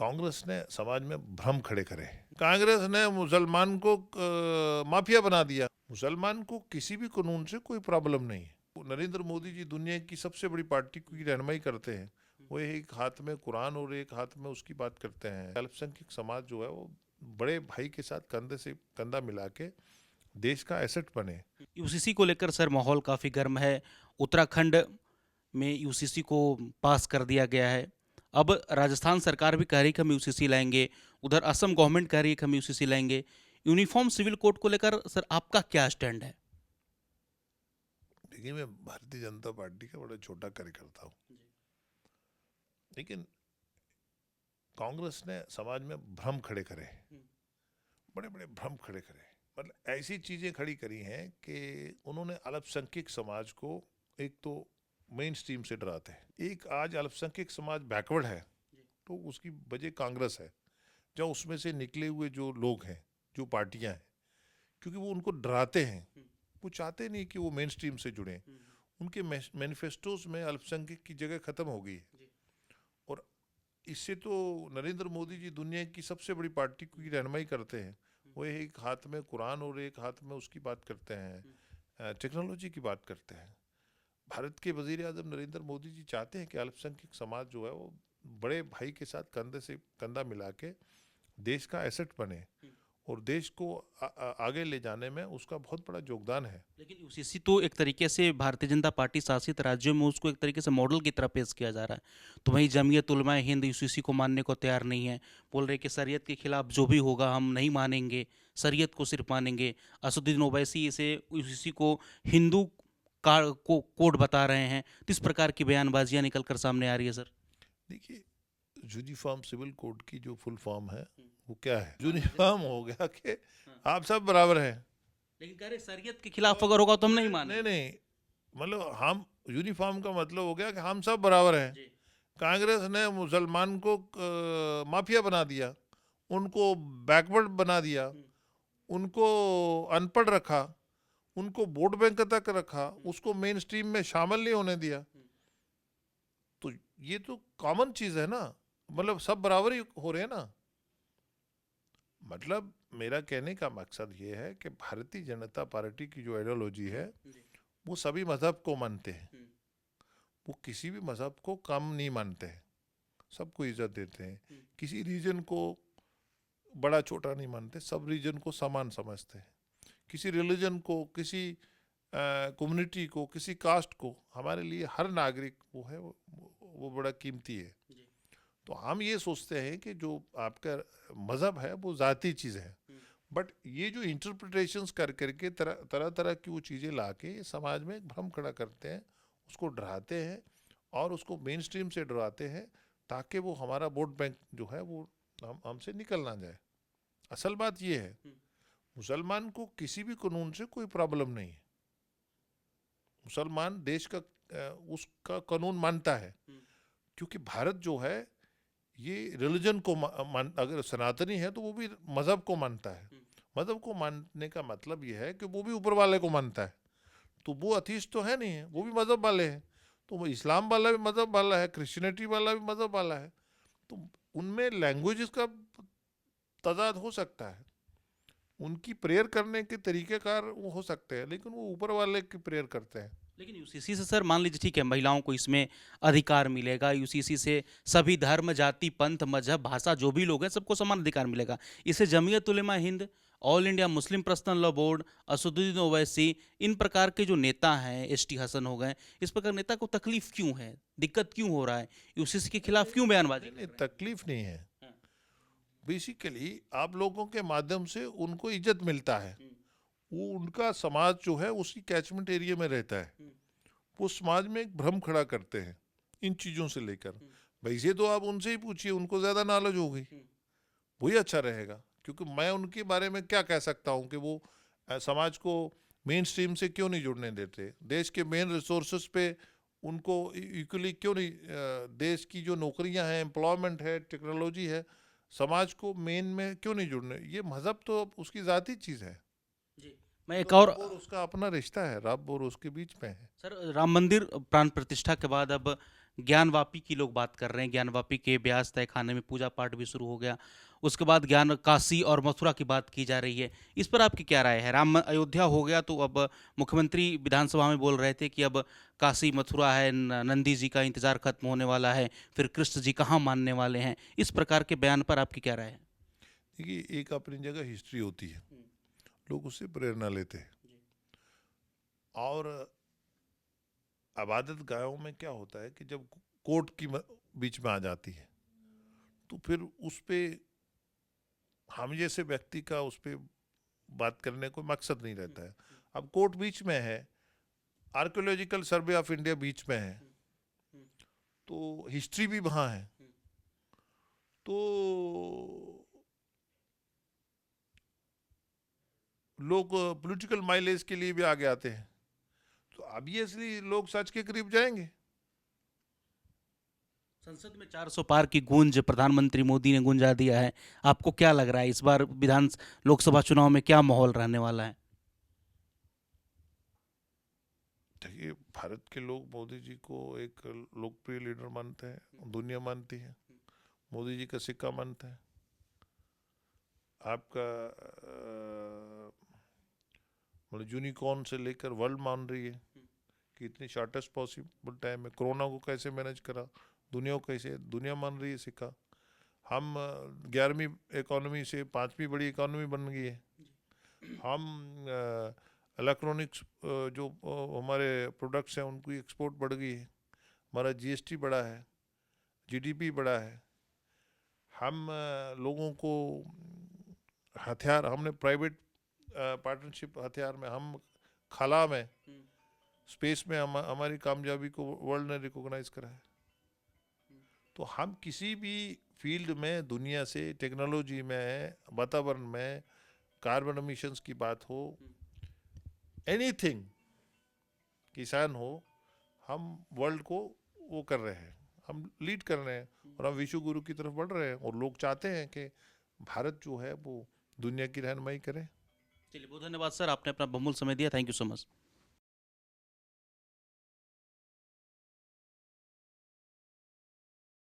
कांग्रेस ने समाज में भ्रम खड़े करे। कांग्रेस ने मुसलमान को माफिया बना दिया। मुसलमान को किसी भी कानून से कोई प्रॉब्लम नहीं है। नरेंद्र मोदी जी दुनिया की सबसे बड़ी पार्टी की रहनुमाई करते हैं। वो एक हाथ में कुरान और एक हाथ में उसकी बात करते हैं। अल्पसंख्यक समाज जो है वो बड़े भाई के साथ कंधे से कंधा मिला के देश का एसेट बने। यूसीसी को लेकर सर माहौल काफ़ी गर्म है। उत्तराखंड में यूसीसी को पास कर दिया गया है। अब राजस्थान सरकार भी कह रही है कि हम यूसीसी लाएंगे। उधर असम गवर्नमेंट कह रही है कि हम यूसीसी लाएंगे। यूनिफॉर्म सिविल कोड को लेकर सर आपका क्या स्टैंड है? देखिए, मैं भारतीय जनता पार्टी का बड़ा छोटा कार्यकर्ता हूँ, लेकिन कांग्रेस ने समाज में भ्रम खड़े करे, बड़े बड़े भ्रम खड़े करे। मतलब ऐसी चीजें खड़ी करी हैं कि उन्होंने अल्पसंख्यक समाज को एक तो मेन स्ट्रीम से डराते हैं। एक आज अल्पसंख्यक समाज बैकवर्ड है तो उसकी वजह कांग्रेस है, जो उसमें से निकले हुए जो लोग हैं, जो पार्टियां हैं, क्योंकि वो उनको डराते हैं। वो चाहते नहीं कि वो मेन स्ट्रीम से जुड़े। उनके मैनिफेस्टोज में अल्पसंख्यक की जगह खत्म हो गई है। और इससे तो नरेंद्र मोदी जी दुनिया की सबसे बड़ी पार्टी की रहनुमाई करते हैं। वो एक हाथ में कुरान और एक हाथ में उसकी बात करते हैं, टेक्नोलॉजी की बात करते हैं। भारत के वजीर आजम नरेंद्र मोदी जी चाहते हैं कि अल्पसंख्यक समाज जो है वो बड़े भाई के साथ कंधे से कंधा मिला के देश का एसेट बने और देश को आगे ले जाने में उसका बहुत बड़ा योगदान है। लेकिन यूसीसी तो एक तरीके से भारतीय जनता पार्टी शासित राज्यों में उसको एक तरीके से मॉडल की तरह पेश किया जा रहा है। तो वहीं जमीयत उलमा हिंद यूसीसी को मानने को तैयार नहीं है। बोल रहे कि शरीयत के खिलाफ जो भी होगा हम नहीं मानेंगे, शरीयत को सिर्फ मानेंगे। असदुद्दीन ओवैसी इसे यूसीसी को हिंदू कोड बता रहे हैं। तो इस प्रकार की बयानबाजियां निकल कर सामने आ रही है सर। देखिए, यूनिफॉर्म सिविल कोड की जो फुल फॉर्म है वो क्या है? यूनिफॉर्म हो गया कि आप सब बराबर हैं। लेकिन कह रहे शरीयत के खिलाफ अगर होगा तो हम नहीं नहीं मानेंगे। नहीं, मतलब हम यूनिफॉर्म का मतलब हो गया कि हम सब बराबर हैं। कांग्रेस ने मुसलमान को माफिया बना दिया, उनको बैकवर्ड बना दिया, उनको अनपढ़ रखा, उनको वोट बैंक तक रखा, उसको मेन स्ट्रीम में शामिल नहीं होने दिया। तो ये तो कॉमन चीज है ना, मतलब सब बराबर ही हो रहे हैं ना। मतलब मेरा कहने का मकसद ये है कि भारतीय जनता पार्टी की जो आइडियोलॉजी है वो सभी मजहब को मानते हैं। वो किसी भी मजहब को कम नहीं मानते हैं, सबको इज्जत देते हैं। किसी रीजन को बड़ा छोटा नहीं मानते, सब रीजन को समान समझते हैं। किसी रिलीजन को, किसी कम्युनिटी को, किसी कास्ट को, हमारे लिए हर नागरिक वो है, वो बड़ा कीमती है। तो हम ये सोचते हैं कि जो आपका मज़हब है वो ज़ाती चीज़ है, बट ये जो इंटरप्रिटेशंस कर करके तरह तरह तरह की वो चीज़ें ला के समाज में एक भ्रम खड़ा करते हैं, उसको डराते हैं और उसको मेन स्ट्रीम से डराते हैं ताकि वो हमारा वोट बैंक जो है वो हमसे निकल ना जाए। असल बात ये है, मुसलमान को किसी भी कानून से कोई प्रॉब्लम नहीं है। मुसलमान देश का उसका कानून मानता है, क्योंकि भारत जो है ये रिलीजन को अगर सनातनी है तो वो भी मज़हब को मानता है। मज़हब को मानने का मतलब ये है कि वो भी ऊपर वाले को मानता है। तो वो अथीस्ट तो है नहीं है, वो भी मज़हब वाले हैं। तो वो इस्लाम वाला भी मज़हब वाला है, क्रिश्चियनिटी वाला भी मज़हब वाला है। तो उनमें लैंग्वेजेस का तजाद हो सकता है, उनकी प्रेयर करने के तरीक़ेकार वो हो सकते हैं, लेकिन वो ऊपर वाले की प्रेयर करते हैं। लेकिन यूसीसी से सर मान लीजिए ठीक है महिलाओं को इसमें अधिकार मिलेगा। यूसीसी से सभी धर्म जाति पंथ मजहब भाषा जो भी लोग हैं सबको समान अधिकार मिलेगा। इससे Jamiat Ulema Hind, all India Muslim personal law board, Asaduddin Owaisi, इन प्रकार के जो नेता हैं, एसटी हसन हो गए, इस प्रकार नेता को तकलीफ क्यों है, दिक्कत क्यों हो रहा है, यूसीसी के खिलाफ क्यों बयानबाजी नहीं कर नहीं, रहे हैं? तकलीफ नहीं है। बेसिकली आप लोगों के माध्यम से उनको इज्जत मिलता है। वो उनका समाज जो है उसी कैचमेंट एरिया में रहता है। वो समाज में एक भ्रम खड़ा करते हैं इन चीज़ों से लेकर। वैसे तो आप उनसे ही पूछिए, उनको ज़्यादा नॉलेज होगी, वही अच्छा रहेगा। क्योंकि मैं उनके बारे में क्या कह सकता हूँ कि वो समाज को मेन स्ट्रीम से क्यों नहीं जुड़ने देते, देश के मेन रिसोर्सेज पे उनको इक्वली क्यों नहीं, देश की जो नौकरियां हैं, एम्प्लॉयमेंट है, टेक्नोलॉजी है, समाज को मेन में क्यों नहीं जुड़ने। ये मज़हब तो अब उसकी ज़ाती चीज़ है। जी मैं वो एक तो और रब और उसका अपना रिश्ता है, रब और उसके बीच में है। सर राम मंदिर प्राण प्रतिष्ठा के बाद अब ज्ञानवापी की लोग बात कर रहे हैं, ज्ञानवापी के ब्याज तय खाने में पूजा पाठ भी शुरू हो गया। उसके बाद ज्ञान काशी और मथुरा की बात की जा रही है। इस पर आपकी क्या राय है? अयोध्या हो गया तो अब मुख्यमंत्री विधानसभा में बोल रहे थे कि अब काशी मथुरा है, नंदी जी का इंतजार खत्म होने वाला है, फिर कृष्ण जी कहाँ मानने वाले हैं। इस प्रकार के बयान पर आपकी क्या राय है? देखिए, एक अपनी जगह हिस्ट्री होती है, लोग उससे प्रेरणा लेते हैं। और आबादत गांवों में क्या होता है कि जब कोर्ट की बीच में आ जाती है तो फिर उस पे हम जैसे व्यक्ति का उस पे बात करने को मकसद नहीं रहता है। अब कोर्ट बीच में है, archaeological survey of India beach में है, तो हिस्ट्री भी वहाँ है, तो लोग पॉलिटिकल माइलेज के लिए भी आगे आते हैं, तो ऑब्वियसली लोग सच के करीब जाएंगे। संसद में 400 पार की गूंज प्रधानमंत्री मोदी ने गूंजा दिया है। आपको क्या लग रहा है इस बार लोकसभा चुनाव में क्या माहौल रहने वाला है? देखिए, भारत के लोग मोदी जी को एक लोकप्रिय लीडर मानते हैं, दुनिया मानती है, मोदी जी का सिक्का मानते हैं। आपका मतलब यूनिकॉर्न से लेकर वर्ल्ड मान रही है कि इतनी शॉर्टेस्ट पॉसिबल टाइम में कोरोना को कैसे मैनेज करा, दुनिया को कैसे, दुनिया मान रही है सिक्का। हम 11वीं इकोनॉमी से 5वीं बड़ी इकोनॉमी बन गई है। हम इलेक्ट्रॉनिक्स जो हमारे प्रोडक्ट्स हैं उनकी एक्सपोर्ट बढ़ गई है, हमारा जीएसटी बढ़ा है, जीडीपी बढ़ा है। हम लोगों को हथियार, हमने प्राइवेट पार्टनरशिप हथियार में, हम खला में, स्पेस में हमारी कामयाबी को वर्ल्ड ने रिकॉग्नाइज करा है। तो हम किसी भी फील्ड में दुनिया से, टेक्नोलॉजी में, वातावरण में, कार्बन एमिशंस की बात हो, एनीथिंग, किसान हो, हम वर्ल्ड को वो कर रहे हैं, हम लीड कर रहे हैं और हम विश्व गुरु की तरफ बढ़ रहे हैं। और लोग चाहते हैं कि भारत जो है वो दुनिया की रहनुमाई करे। चलिए, बहुत धन्यवाद सर, आपने अपना बहुमूल्य समय दिया। Thank you so much.